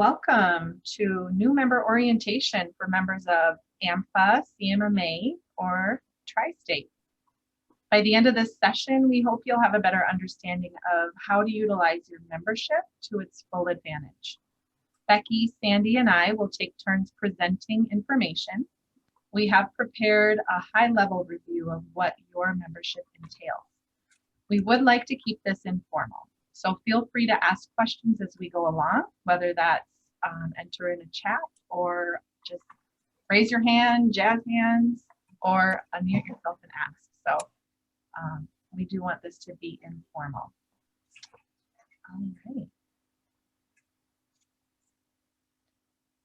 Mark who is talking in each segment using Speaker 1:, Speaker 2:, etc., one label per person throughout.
Speaker 1: Welcome to new member orientation for members of AMFA, CMMA, or Tri-State. By the end of this session, we hope you'll have a better understanding of how to utilize your membership to its full advantage. Becky, Sandy, and I will take turns presenting information. We have prepared a high-level review of what your membership entails. We would like to keep this informal, so feel free to ask questions as we go along, whether that's enter in a chat or just raise your hand, jazz hands, or unmute yourself and ask. So we do want this to be informal. All right.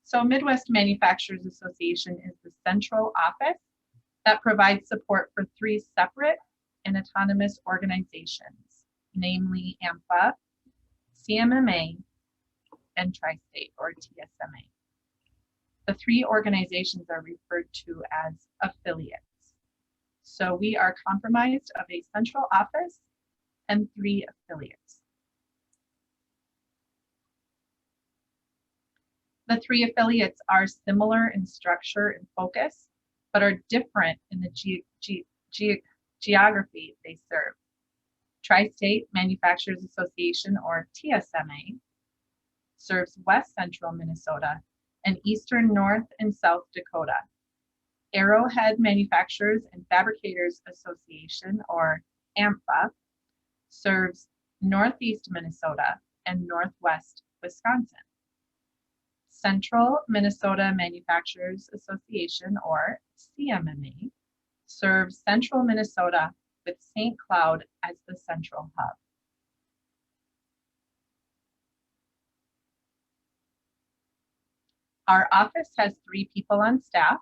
Speaker 1: So Midwest Manufacturers Association is the central office that provides support for three separate and autonomous organizations, namely AMFA, CMMA, and Tri-State, or TSMA. The three organizations are referred to as affiliates. So we are comprised of a central office and three affiliates. The three affiliates are similar in structure and focus, but are different in the geography they serve. Tri-State Manufacturers Association, or TSMA, serves West Central Minnesota and Eastern North and South Dakota. Arrowhead Manufacturers and Fabricators Association, or AMFA, serves Northeast Minnesota and Northwest Wisconsin. Central Minnesota Manufacturers Association, or CMMA, serves Central Minnesota with St. Cloud as the central hub. Our office has three people on staff,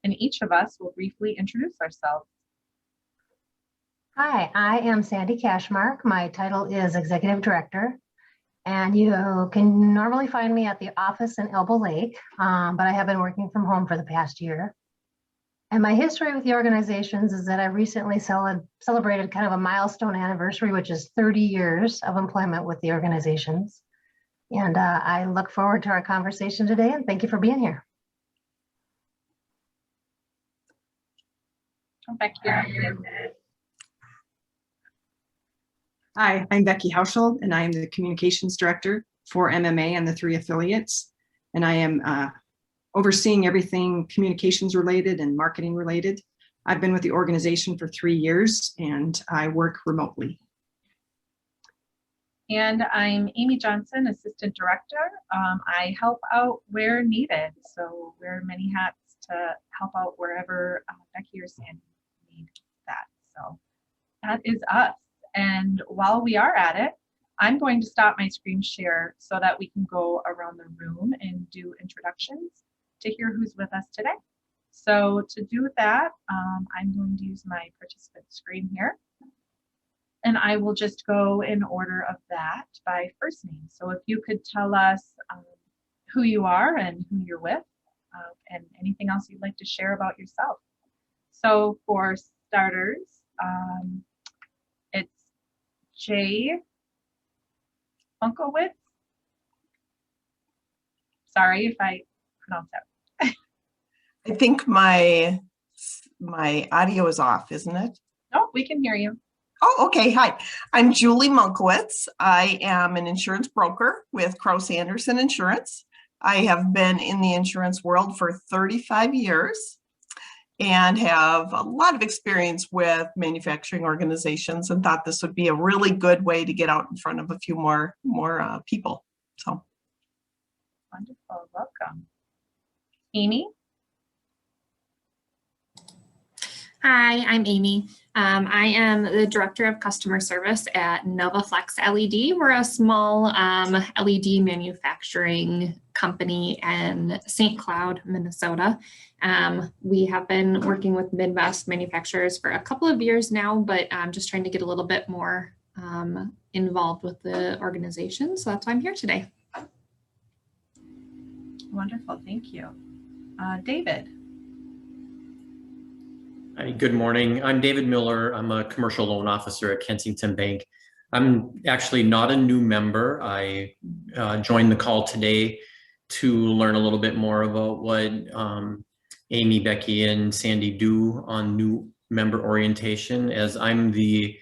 Speaker 1: and each of us will briefly introduce ourselves.
Speaker 2: Hi, I am Sandy Cashmark. My title is Executive Director, and you can normally find me at the office in Elbow Lake, but I have been working from home for the past year. And my history with the organizations is that I recently celebrated kind of a milestone anniversary, which is 30 years of employment with the organizations. And I look forward to our conversation today, and thank you for being here.
Speaker 3: Hi, I'm Becky Hauschel, and I am the Communications Director for MMA and the three affiliates. And I am overseeing everything communications related and marketing related. I've been with the organization for 3 years, and I work remotely.
Speaker 1: And I'm Amy Johnson, Assistant Director. I help out where needed. So wear many hats to help out wherever Becky or Sandy need that. So that is us. And while we are at it, I'm going to stop my screen share so that we can go around the room and do introductions to hear who's with us today. So to do that, I'm going to use my participant screen here. And I will just go in order of that by first name. So if you could tell us who you are and who you're with, and anything else you'd like to share about yourself. So for starters, it's Jay Funkowitz. Sorry if I pronounced that.
Speaker 4: I think my audio is off, isn't it?
Speaker 1: No, we can hear you.
Speaker 4: Oh, okay. Hi, I'm Julie Monkowitz. I am an insurance broker with Krause Anderson Insurance. I have been in the insurance world for 35 years and have a lot of experience with manufacturing organizations, and thought this would be a really good way to get out in front of a few more people. So
Speaker 1: wonderful. Welcome. Amy?
Speaker 5: Hi, I'm Amy. I am the Director of Customer Service at NovaFlex LED. We're a small LED manufacturing company in St. Cloud, Minnesota. We have been working with Midwest manufacturers for a couple of years now, but I'm just trying to get a little bit more involved with the organization. So that's why I'm here today.
Speaker 1: Wonderful, thank you. David?
Speaker 6: Hi, good morning. I'm David Miller. I'm a commercial loan officer at Kensington Bank. I'm actually not a new member. I joined the call today to learn a little bit more about what Amy, Becky, and Sandy do on new member orientation, as I'm the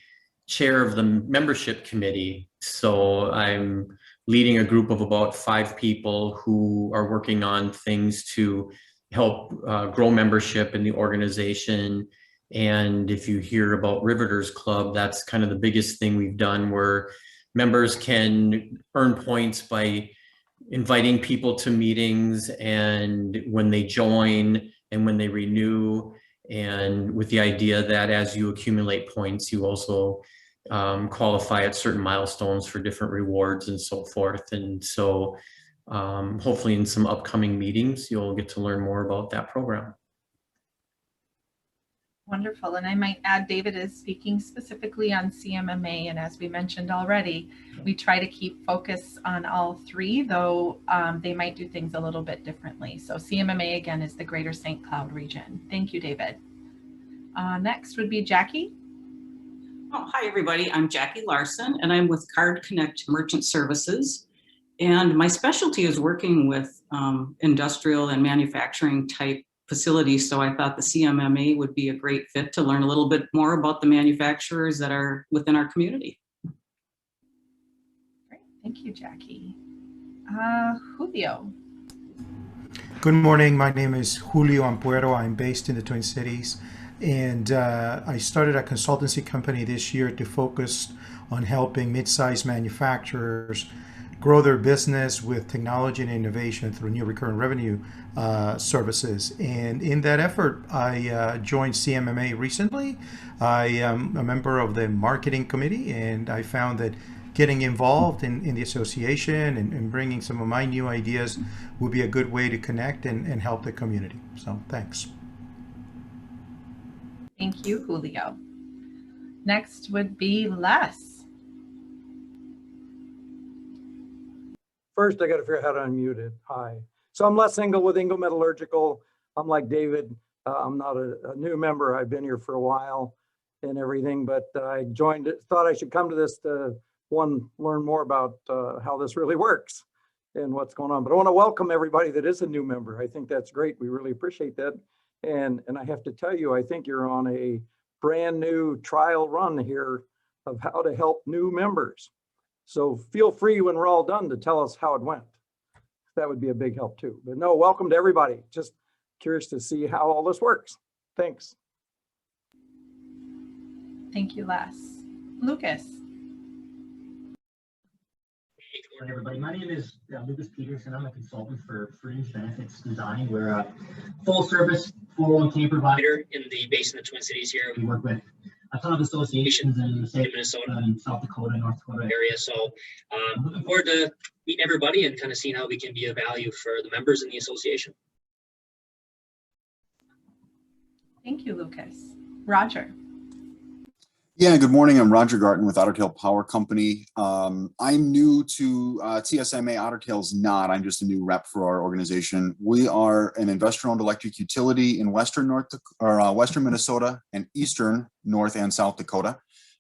Speaker 6: chair of the membership committee. So I'm leading a group of about 5 people who are working on things to help grow membership in the organization. And if you hear about Riveters Club, that's kind of the biggest thing we've done, where members can earn points by inviting people to meetings, and when they join and when they renew, and with the idea that as you accumulate points, you also qualify at certain milestones for different rewards and so forth. And so hopefully in some upcoming meetings, you'll get to learn more about that program.
Speaker 1: Wonderful. And I might add, David is speaking specifically on CMMA. And as we mentioned already, we try to keep focus on all 3, though they might do things a little bit differently. So CMMA, again, is the Greater St. Cloud region. Thank you, David. Next would be Jackie.
Speaker 7: Oh, hi, everybody. I'm Jackie Larson, and I'm with Card Connect Merchant Services. And my specialty is working with industrial and manufacturing type facilities. So I thought the CMMA would be a great fit to learn a little bit more about the manufacturers that are within our community.
Speaker 1: Great. Thank you, Jackie. Julio.
Speaker 8: Good morning. My name is Julio Ampuero. I'm based in the Twin Cities. And I started a consultancy company this year to focus on helping mid-sized manufacturers grow their business with technology and innovation through new recurring revenue services. And in that effort, I joined CMMA recently. I am a member of the marketing committee, and I found that getting involved in the association and bringing some of my new ideas would be a good way to connect and help the community. So thanks.
Speaker 1: Thank you, Julio. Next would be Les.
Speaker 9: First, I got to figure out how to unmute it. Hi. So I'm Les Engel with Engel Metallurgical. I'm like David. I'm not a new member. I've been here for a while and everything, but I joined it, thought I should come to this to, one, learn more about how this really works and what's going on. But I want to welcome everybody that is a new member. I think that's great. We really appreciate that. And I have to tell you, I think you're on a brand new trial run here of how to help new members. So feel free when we're all done to tell us how it went. That would be a big help too. But no, welcome to everybody. Just curious to see how all this works. Thanks.
Speaker 1: Thank you, Les. Lucas.
Speaker 10: Hey, good morning, everybody. My name is Lucas Peterson. I'm a consultant for Fringe Benefits Design. We're a full-service 401k provider based in the Twin Cities here. We work with a ton of associations in the state of Minnesota and South Dakota, North Dakota area. So looking forward to meeting everybody and kind of seeing how we can be of value for the members in the association.
Speaker 1: Thank you, Lucas. Roger.
Speaker 11: Yeah, good morning. I'm Roger Garten with Otter Tail Power Company. I'm new to TSMA. Otter Tail's not. I'm just a new rep for our organization. We are an investor-owned electric utility in western Minnesota and eastern North and South Dakota.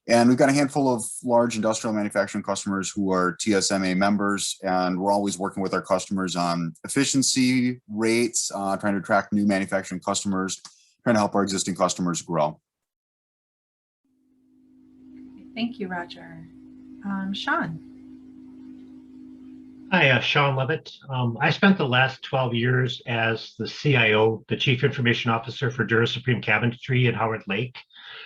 Speaker 11: And we've got a handful of large industrial manufacturing customers who are TSMA members, and we're always working with our customers on efficiency rates, trying to attract new manufacturing customers, trying to help our existing customers grow.
Speaker 1: Thank you, Roger. Sean.
Speaker 12: Hi, Sean Levitt. I spent the last 12 years as the CIO, the Chief Information Officer for Dura Supreme Cabinetry at Howard Lake.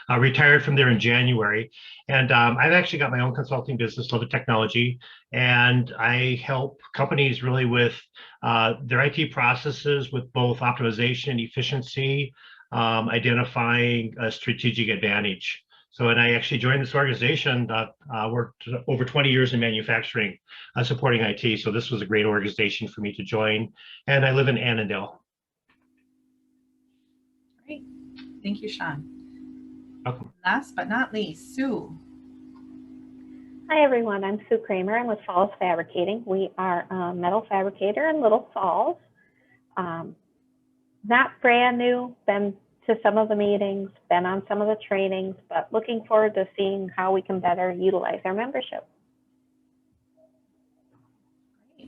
Speaker 12: I retired from there in January, and I've actually got my own consulting business, Levitt Technology, and I help companies really with their IT processes with both optimization and efficiency, identifying a strategic advantage. So, and I actually joined this organization that worked over 20 years in manufacturing, supporting IT. So this was a great organization for me to join. And I live in Annandale.
Speaker 1: Great. Thank you, Sean.
Speaker 12: Welcome.
Speaker 1: Last but not least, Sue.
Speaker 13: Hi, everyone. I'm Sue Kramer. I'm with Falls Fabricating. We are a metal fabricator in Little Falls. Not brand new, been to some of the meetings, been on some of the trainings, but looking forward to seeing how we can better utilize our membership.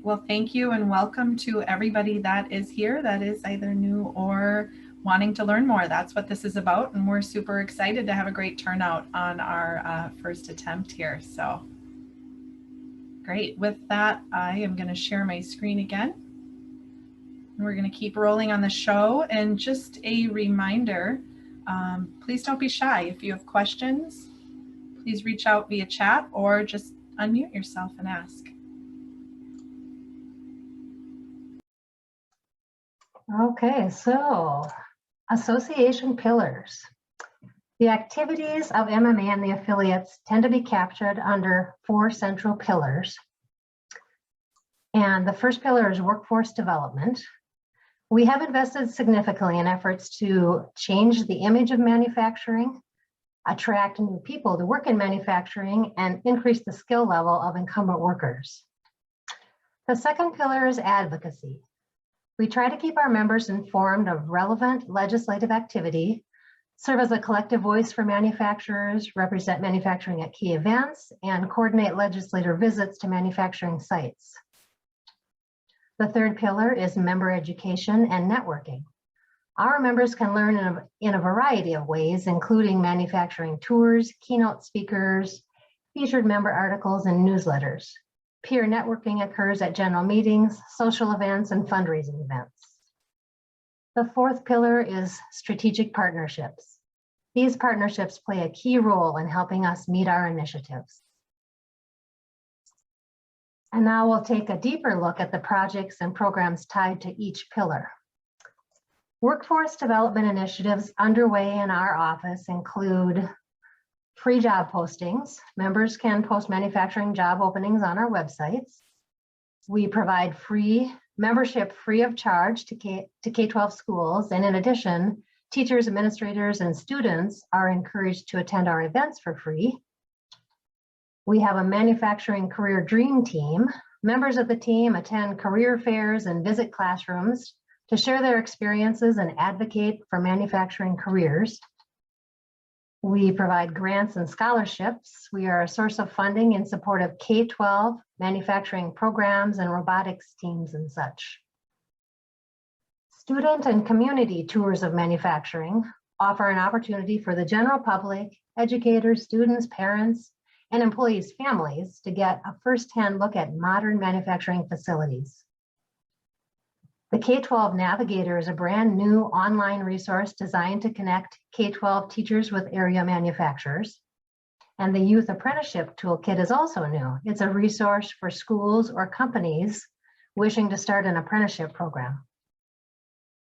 Speaker 1: Well, thank you and welcome to everybody that is here that is either new or wanting to learn more. That's what this is about, and we're super excited to have a great turnout on our first attempt here. So great. With that, I am going to share my screen again. And we're going to keep rolling on the show. And just a reminder, please don't be shy. If you have questions, please reach out via chat or just unmute yourself and ask.
Speaker 2: Okay, so association pillars. The activities of MMA and the affiliates tend to be captured under 4 central pillars. And the first pillar is workforce development. We have invested significantly in efforts to change the image of manufacturing, attract new people to work in manufacturing, and increase the skill level of incumbent workers. The second pillar is advocacy. We try to keep our members informed of relevant legislative activity, serve as a collective voice for manufacturers, represent manufacturing at key events, and coordinate legislator visits to manufacturing sites. The third pillar is member education and networking. Our members can learn in a variety of ways, including manufacturing tours, keynote speakers, featured member articles, and newsletters. Peer networking occurs at general meetings, social events, and fundraising events. The fourth pillar is strategic partnerships. These partnerships play a key role in helping us meet our initiatives. And now we'll take a deeper look at the projects and programs tied to each pillar. Workforce development initiatives underway in our office include free job postings. Members can post manufacturing job openings on our websites. We provide free membership free of charge to K-12 schools. And in addition, teachers, administrators, and students are encouraged to attend our events for free. We have a manufacturing career dream team. Members of the team attend career fairs and visit classrooms to share their experiences and advocate for manufacturing careers. We provide grants and scholarships. We are a source of funding in support of K-12 manufacturing programs and robotics teams and such. Student and community tours of manufacturing offer an opportunity for the general public, educators, students, parents, and employees' families to get a firsthand look at modern manufacturing facilities. The K-12 Navigator is a brand new online resource designed to connect K-12 teachers with area manufacturers. And the Youth Apprenticeship Toolkit is also new. It's a resource for schools or companies wishing to start an apprenticeship program.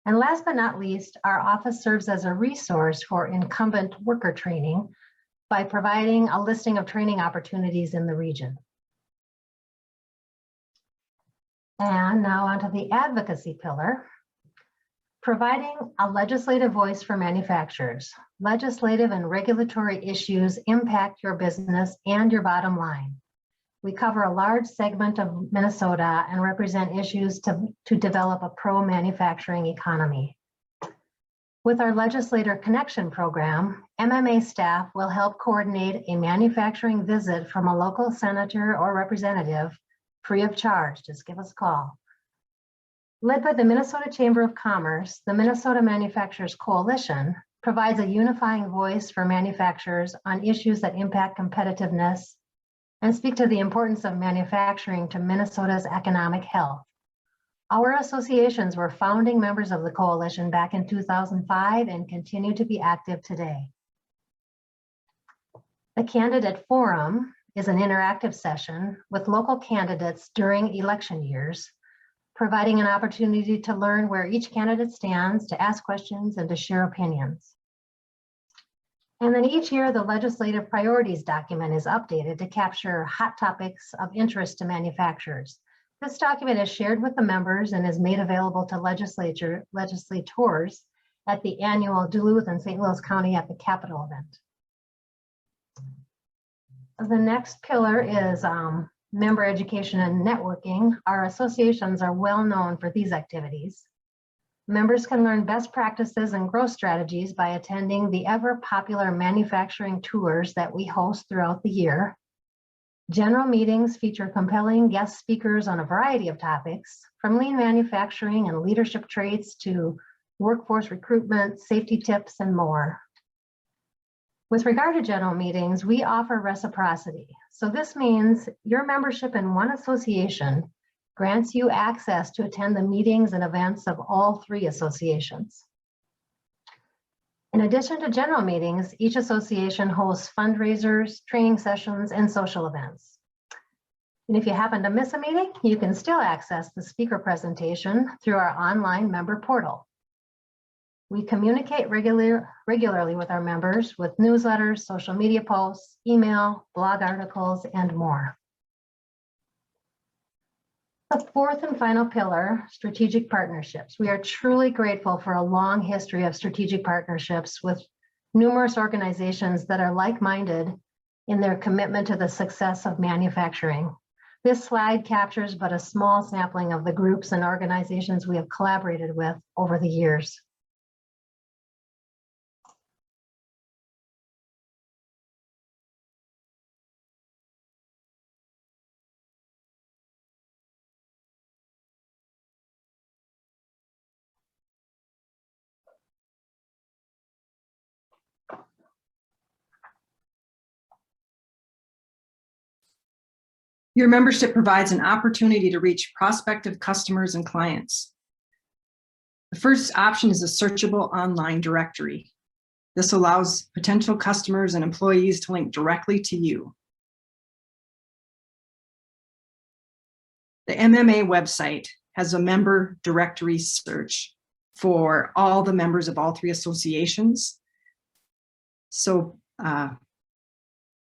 Speaker 2: And last but not least, our office serves as a resource for incumbent worker training by providing a listing of training opportunities in the region. And now onto the advocacy pillar. Providing a legislative voice for manufacturers. Legislative and regulatory issues impact your business and your bottom line. We cover a large segment of Minnesota and represent issues to develop a pro-manufacturing economy. With our Legislator Connection program, MMA staff will help coordinate a manufacturing visit from a local senator or representative free of charge. Just give us a call. Led by the Minnesota Chamber of Commerce, the Minnesota Manufacturers Coalition provides a unifying voice for manufacturers on issues that impact competitiveness and speak to the importance of manufacturing to Minnesota's economic health. Our associations were founding members of the coalition back in 2005 and continue to be active today. The Candidate Forum is an interactive session with local candidates during election years, providing an opportunity to learn where each candidate stands, to ask questions, and to share opinions. And then each year, the legislative priorities document is updated to capture hot topics of interest to manufacturers. This document is shared with the members and is made available to legislators at the annual Duluth and St. Louis County at the Capitol event. The next pillar is member education and networking. Our associations are well known for these activities. Members can learn best practices and growth strategies by attending the ever popular manufacturing tours that we host throughout the year. General meetings feature compelling guest speakers on a variety of topics, from lean manufacturing and leadership traits to workforce recruitment, safety tips, and more. With regard to general meetings, we offer reciprocity. So this means your membership in one association grants you access to attend the meetings and events of all 3 associations. In addition to general meetings, each association hosts fundraisers, training sessions, and social events. And if you happen to miss a meeting, you can still access the speaker presentation through our online member portal. We communicate regularly with our members with newsletters, social media posts, email, blog articles, and more. The 4th and final pillar, strategic partnerships. We are truly grateful for a long history of strategic partnerships with numerous organizations that are like-minded in their commitment to the success of manufacturing. This slide captures but a small sampling of the groups and organizations we have collaborated with over the years.
Speaker 3: Your membership provides an opportunity to reach prospective customers and clients. The first option is a searchable online directory. This allows potential customers and employees to link directly to you. The MMA website has a member directory search for all the members of all 3 associations. So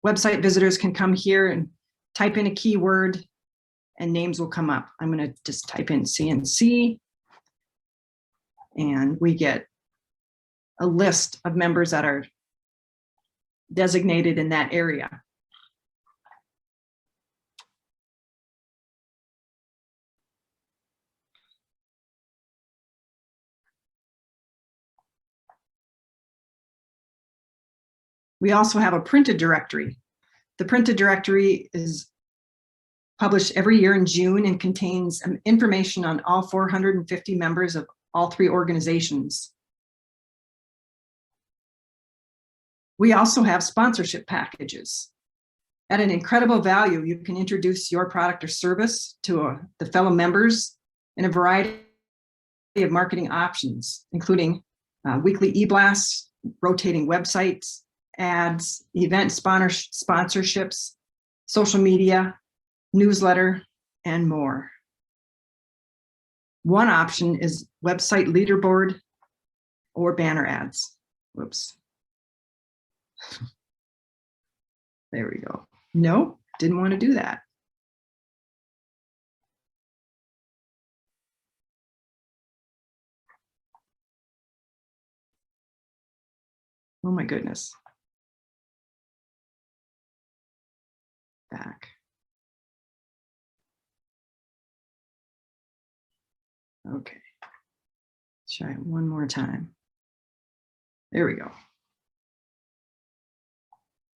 Speaker 3: website visitors can come here and type in a keyword and names will come up. I'm going to just type in CNC and we get a list of members that are designated in that area. We also have a printed directory. The printed directory is published every year in June and contains information on all 450 members of all 3 organizations. We also have sponsorship packages. At an incredible value, you can introduce your product or service to the fellow members in a variety of marketing options, including weekly e-blasts, rotating websites, ads, event sponsorships, social media, newsletter, and more. One option is website leaderboard or banner ads. Whoops. There we go. No, didn't want to do that. Oh my goodness. Back. Okay. Try it one more time. There we go.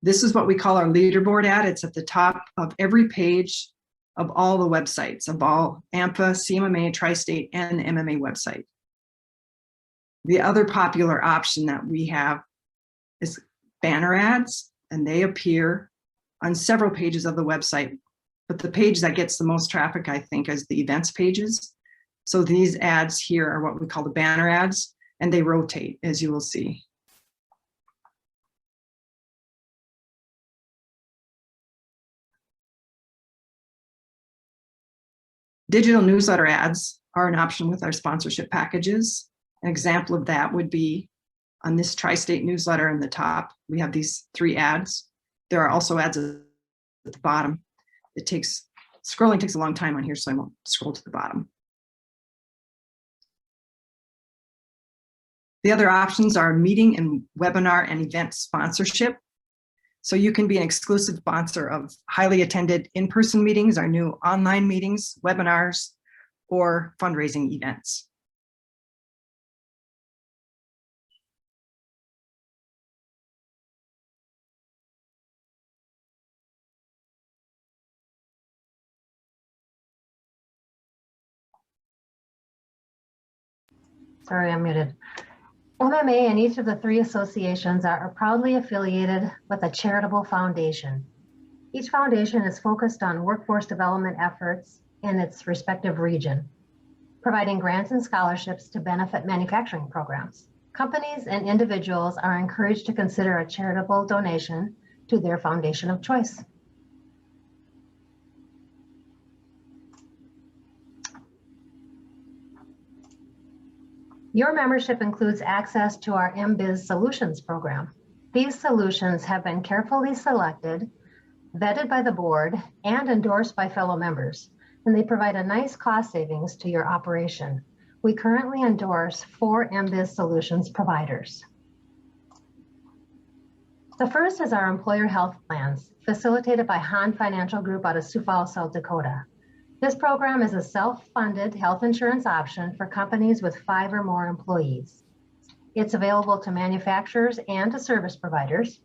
Speaker 3: This is what we call our leaderboard ad. It's at the top of every page of all the websites of all AMFA, CMMA, Tri-State, and the MMA website. The other popular option that we have is banner ads, and they appear on several pages of the website. But the page that gets the most traffic, I think, is the events pages. So these ads here are what we call the banner ads, and they rotate, as you will see. Digital newsletter ads are an option with our sponsorship packages. An example of that would be on this Tri-State newsletter in the top. We have these 3 ads. There are also ads at the bottom. Scrolling takes a long time on here, so I won't scroll to the bottom. The other options are meeting and webinar and event sponsorship. So you can be an exclusive sponsor of highly attended in-person meetings, our new online meetings, webinars, or fundraising events.
Speaker 2: Sorry, I'm muted. MMA and each of the 3 associations are proudly affiliated with a charitable foundation. Each foundation is focused on workforce development efforts in its respective region, providing grants and scholarships to benefit manufacturing programs. Companies and individuals are encouraged to consider a charitable donation to their foundation of choice. Your membership includes access to our MBiz Solutions Program. These solutions have been carefully selected, vetted by the board, and endorsed by fellow members, and they provide a nice cost savings to your operation. We currently endorse 4 MBiz Solutions providers. The first is our employer health plans, facilitated by Han Financial Group out of Sioux Falls, South Dakota. This program is a self-funded health insurance option for companies with 5 or more employees. It's available to manufacturers and to service providers.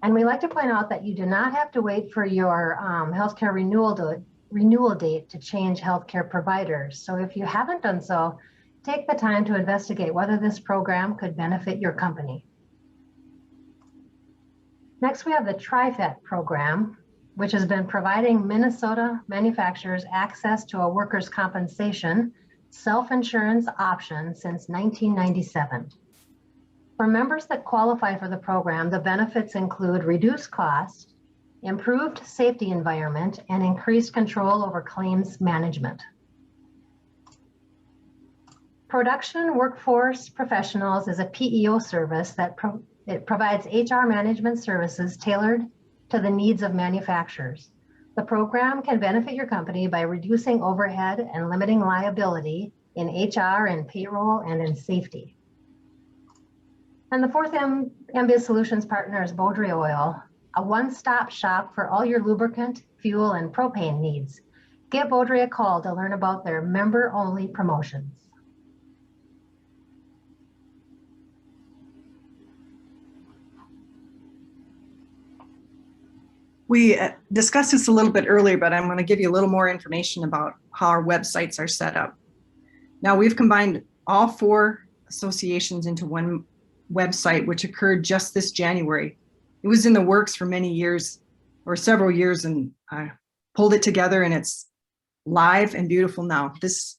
Speaker 2: And we like to point out that you do not have to wait for your healthcare renewal date to change healthcare providers. So if you haven't done so, take the time to investigate whether this program could benefit your company. Next, we have the TriFet program, which has been providing Minnesota manufacturers access to a workers' compensation self-insurance option since 1997. For members that qualify for the program, the benefits include reduced cost, improved safety environment, and increased control over claims management. Production Workforce Professionals is a PEO service that provides HR management services tailored to the needs of manufacturers. The program can benefit your company by reducing overhead and limiting liability in HR and payroll and in safety. And the fourth MBiz Solutions partner is Beaudry Oil, a one-stop shop for all your lubricant, fuel, and propane needs. Give Beaudry a call to learn about their member-only promotions.
Speaker 3: We discussed this a little bit earlier, but I'm going to give you a little more information about how our websites are set up. Now, we've combined all 4 associations into one website, which occurred just this January. It was in the works for many years, or several years, and I pulled it together, and it's live and beautiful now. This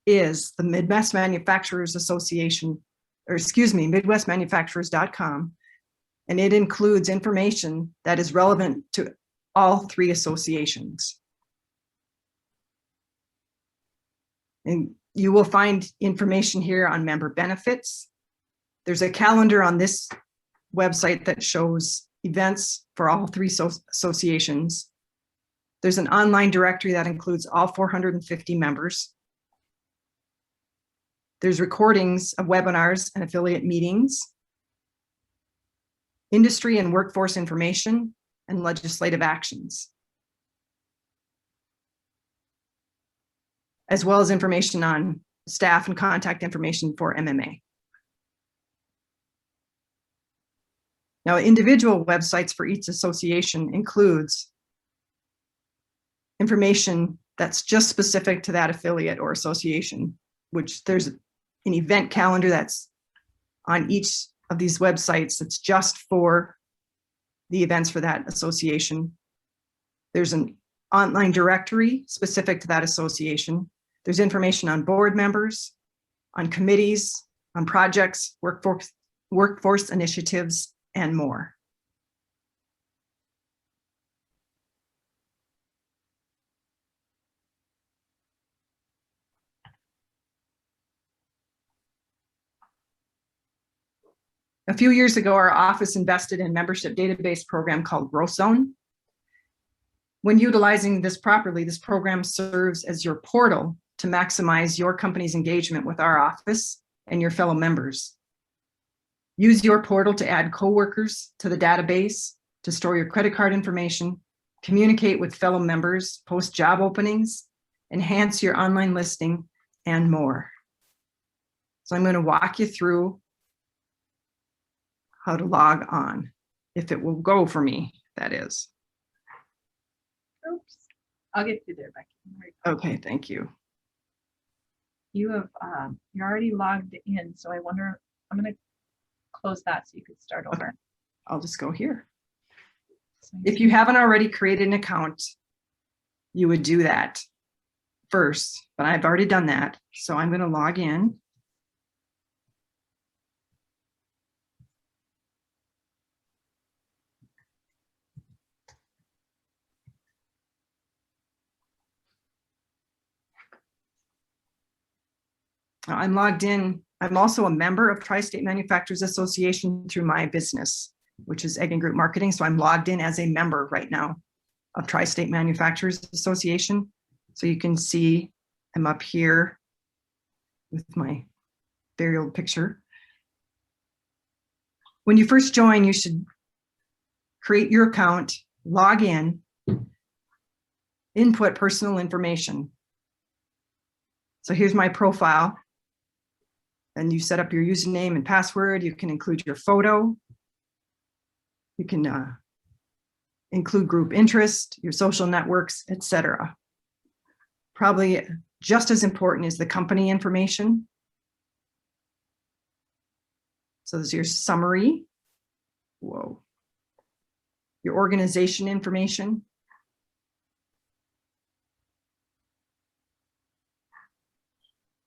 Speaker 3: is the Midwest Manufacturers Association, or excuse me, MidwestManufacturers.com. And it includes information that is relevant to all 3 associations. And you will find information here on member benefits. There's a calendar on this website that shows events for all 3 associations. There's an online directory that includes all 450 members. There's recordings of webinars and affiliate meetings, industry and workforce information, and legislative actions, as well as information on staff and contact information for MMA. Now, individual websites for each association includes information that's just specific to that affiliate or association, which there's an event calendar that's on each of these websites that's just for the events for that association. There's an online directory specific to that association. There's information on board members, on committees, on projects, workforce initiatives, and more. A few years ago, our office invested in a membership database program called Growth Zone. When utilizing this properly, this program serves as your portal to maximize your company's engagement with our office and your fellow members. Use your portal to add coworkers to the database, to store your credit card information, communicate with fellow members, post job openings, enhance your online listing, and more. So I'm going to walk you through how to log on, if it will go for me, that is.
Speaker 1: Oops, I'll get you there, Becky.
Speaker 3: Okay, thank you.
Speaker 1: You have, you're already logged in, so I wonder, I'm gonna close that so you could start over.
Speaker 3: I'll just go here.
Speaker 1: So
Speaker 3: If you haven't already created an account, you would do that first, but I've already done that. So I'm going to log in. I'm logged in. I'm also a member of Tri-State Manufacturers Association through my business, which is Egg and Group Marketing. So I'm logged in as a member right now of Tri-State Manufacturers Association. So you can see I'm up here with my very old picture. When you first join, you should create your account, log in, input personal information. So here's my profile. And you set up your username and password. You can include your photo. You can include group interest, your social networks, etc. Probably just as important is the company information. So there's your summary. Whoa. Your organization information.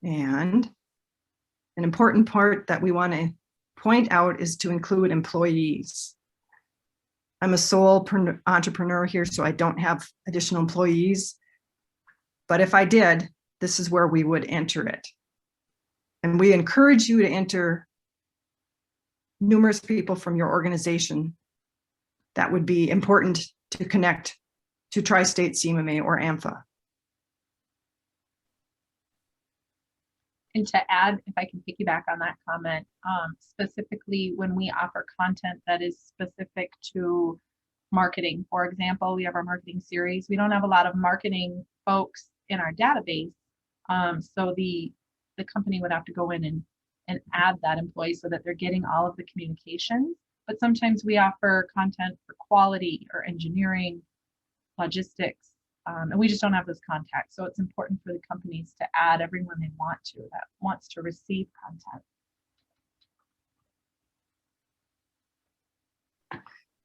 Speaker 3: And an important part that we want to point out is to include employees. I'm a sole entrepreneur here, so I don't have additional employees. But if I did, this is where we would enter it. And we encourage you to enter numerous people from your organization that would be important to connect to Tri-State CMMA or AMFA.
Speaker 1: And to add, if I can piggyback on that comment, specifically when we offer content that is specific to marketing, for example, we have our marketing series. We don't have a lot of marketing folks in our database. So the company would have to go in and add that employee so that they're getting all of the communications. But sometimes we offer content for quality or engineering, logistics, and we just don't have those contacts. So it's important for the companies to add everyone they want to, that wants to receive content.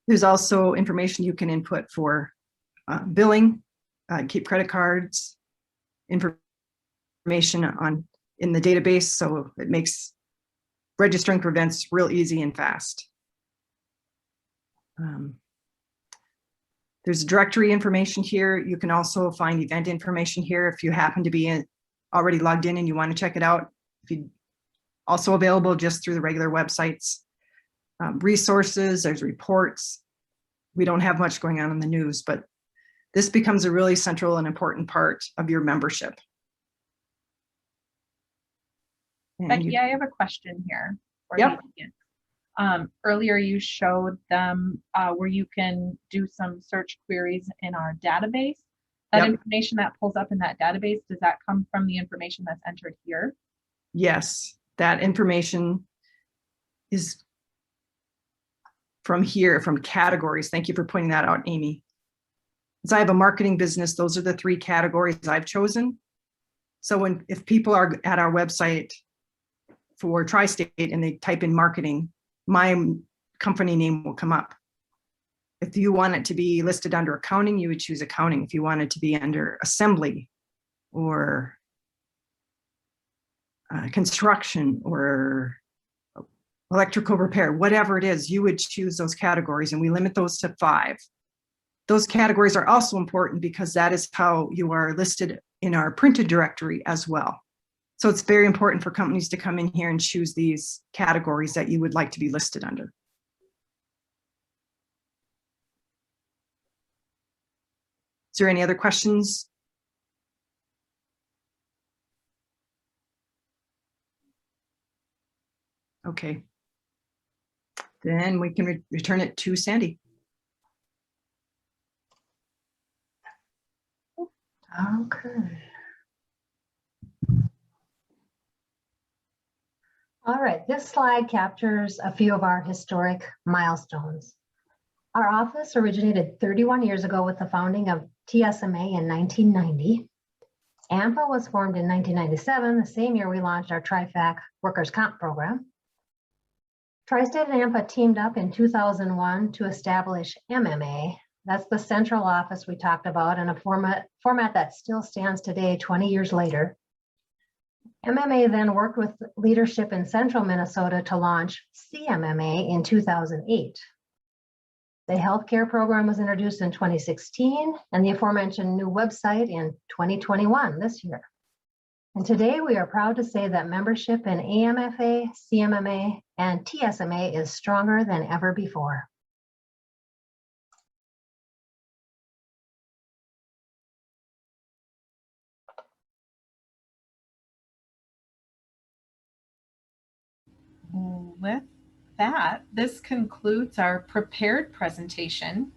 Speaker 3: There's also information you can input for billing, keep credit cards, information in the database, so it makes registering for events real easy and fast. There's directory information here. You can also find event information here if you happen to be already logged in and you want to check it out. Also available just through the regular websites. Resources, there's reports. We don't have much going on in the news, but this becomes a really central and important part of your membership. And
Speaker 1: Becky, I have a question here.
Speaker 3: Yep.
Speaker 1: Earlier you showed them where you can do some search queries in our database. That information that pulls up in that database, does that come from the information that's entered here?
Speaker 3: Yes, that information is from here, from categories. Thank you for pointing that out, Amy. As I have a marketing business, those are the 3 categories I've chosen. So if people are at our website for Tri-State and they type in marketing, my company name will come up. If you want it to be listed under accounting, you would choose accounting. If you want it to be under assembly or construction or electrical repair, whatever it is, you would choose those categories, and we limit those to 5. Those categories are also important because that is how you are listed in our printed directory as well. So it's very important for companies to come in here and choose these categories that you would like to be listed under. Is there any other questions? Okay. Then we can return it to Sandy.
Speaker 2: Okay. All right, this slide captures a few of our historic milestones. Our office originated 31 years ago with the founding of TSMA in 1990. AMFA was formed in 1997, the same year we launched our TriFac workers' comp program. Tri-State and AMFA teamed up in 2001 to establish MMA. That's the central office we talked about, and a format that still stands today, 20 years later. MMA then worked with leadership in central Minnesota to launch CMMA in 2008. The healthcare program was introduced in 2016, and the aforementioned new website in 2021, this year. And today we are proud to say that membership in AMFA, CMMA, and TSMA is stronger than ever before.
Speaker 1: With that, this concludes our prepared presentation.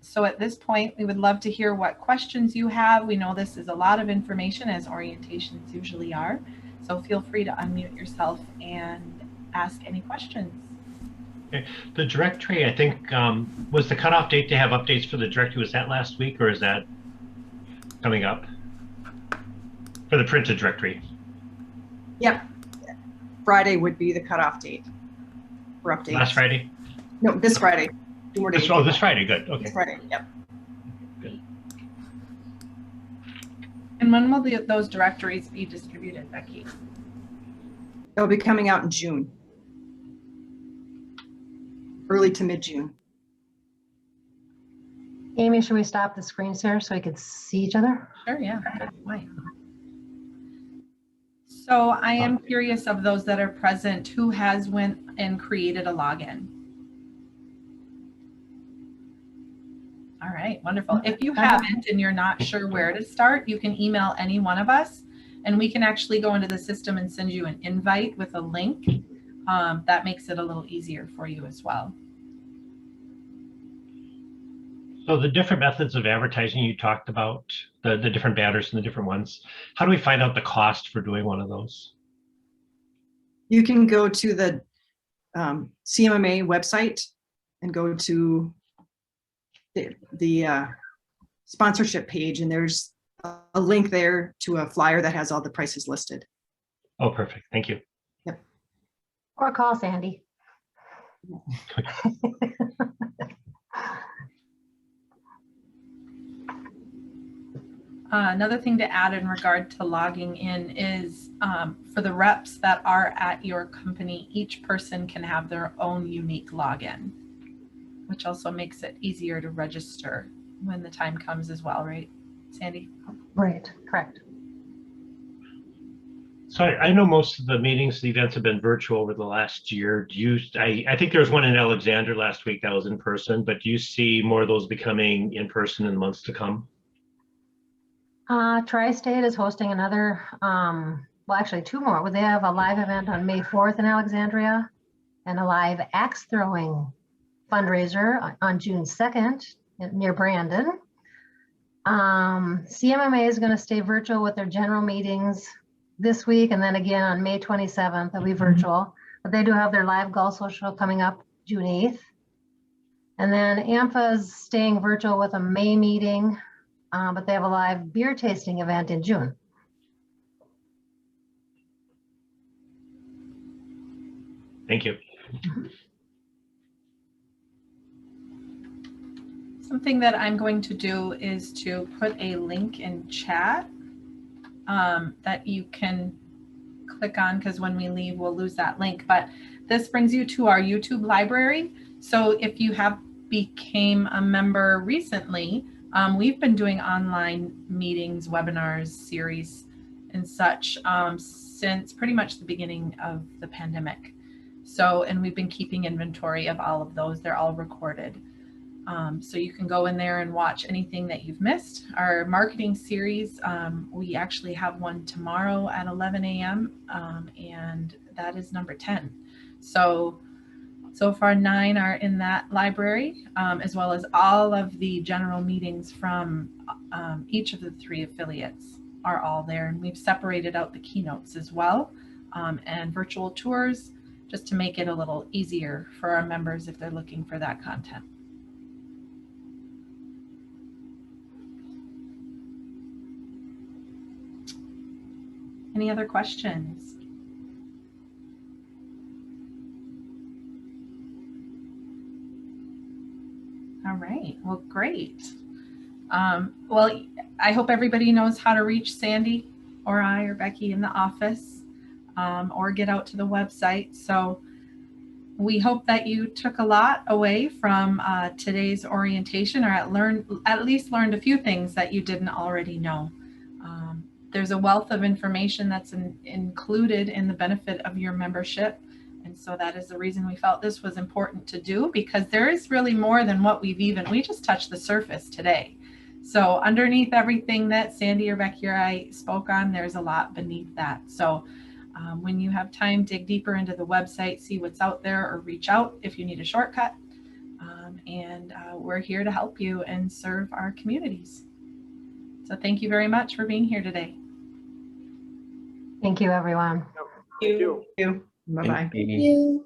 Speaker 1: So at this point, we would love to hear what questions you have. We know this is a lot of information, as orientations usually are. So feel free to unmute yourself and ask any questions.
Speaker 12: Okay. The directory, I think, was the cutoff date to have updates for the directory, was that last week, or is that coming up? For the printed directory?
Speaker 3: Yep. Friday would be the cutoff date for updates.
Speaker 12: Last Friday?
Speaker 3: No, this Friday. 2 more days.
Speaker 12: Oh, this Friday, good, okay.
Speaker 3: This Friday, yep.
Speaker 12: Good.
Speaker 1: And when will those directories be distributed, Becky?
Speaker 3: They'll be coming out in June. Early to mid-June.
Speaker 2: Amy, should we stop the screen share so we could see each other?
Speaker 1: Sure, yeah, good point. So I am curious, of those that are present, who has went and created a login? All right, wonderful. If you haven't and you're not sure where to start, you can email any one of us and we can actually go into the system and send you an invite with a link. That makes it a little easier for you as well.
Speaker 12: So the different methods of advertising you talked about, the different banners and the different ones, how do we find out the cost for doing one of those?
Speaker 3: You can go to the CMMA website and go to the sponsorship page, and there's a link there to a flyer that has all the prices listed.
Speaker 12: Oh, perfect. Thank you.
Speaker 3: Yep.
Speaker 2: Or call Sandy.
Speaker 1: Another thing to add in regard to logging in is for the reps that are at your company, each person can have their own unique login, which also makes it easier to register when the time comes as well, right, Sandy?
Speaker 2: Right, correct.
Speaker 12: So I know most of the meetings, the events have been virtual over the last year. Do you, I think there was one in Alexander last week that was in person, but do you see more of those becoming in person in the months to come?
Speaker 2: Tri-State is hosting another, well, actually 2 more. They have a live event on May 4th in Alexandria and a live axe throwing fundraiser on June 2nd near Brandon. CMMA is going to stay virtual with their general meetings this week, and then again on May 27th, they'll be virtual. But they do have their live golf social coming up June 8th. And then AMFA is staying virtual with a May meeting, but they have a live beer tasting event in June.
Speaker 12: Thank you.
Speaker 1: Something that I'm going to do is to put a link in chat that you can click on, because when we leave, we'll lose that link. But this brings you to our YouTube library. So if you have became a member recently, we've been doing online meetings, webinars, series, and such since pretty much the beginning of the pandemic. So, and we've been keeping inventory of all of those. They're all recorded. So you can go in there and watch anything that you've missed. Our marketing series, we actually have one tomorrow at 11 a.m. And that is number 10. So far 9 are in that library, as well as all of the general meetings from each of the 3 affiliates are all there. And we've separated out the keynotes as well, and virtual tours, just to make it a little easier for our members if they're looking for that content. Any other questions? All right, well, great. Well, I hope everybody knows how to reach Sandy or I or Becky in the office, or get out to the website. So we hope that you took a lot away from today's orientation, or at least learned a few things that you didn't already know. There's a wealth of information that's included in the benefit of your membership. And so that is the reason we felt this was important to do, because there is really more than what we just touched the surface today. So underneath everything that Sandy or Becky or I spoke on, there's a lot beneath that. So when you have time, dig deeper into the website, see what's out there, or reach out if you need a shortcut. We're here to help you and serve our communities. So thank you very much for being here today.
Speaker 2: Thank you, everyone.
Speaker 3: Thank you. Bye-bye.
Speaker 6: Thank you.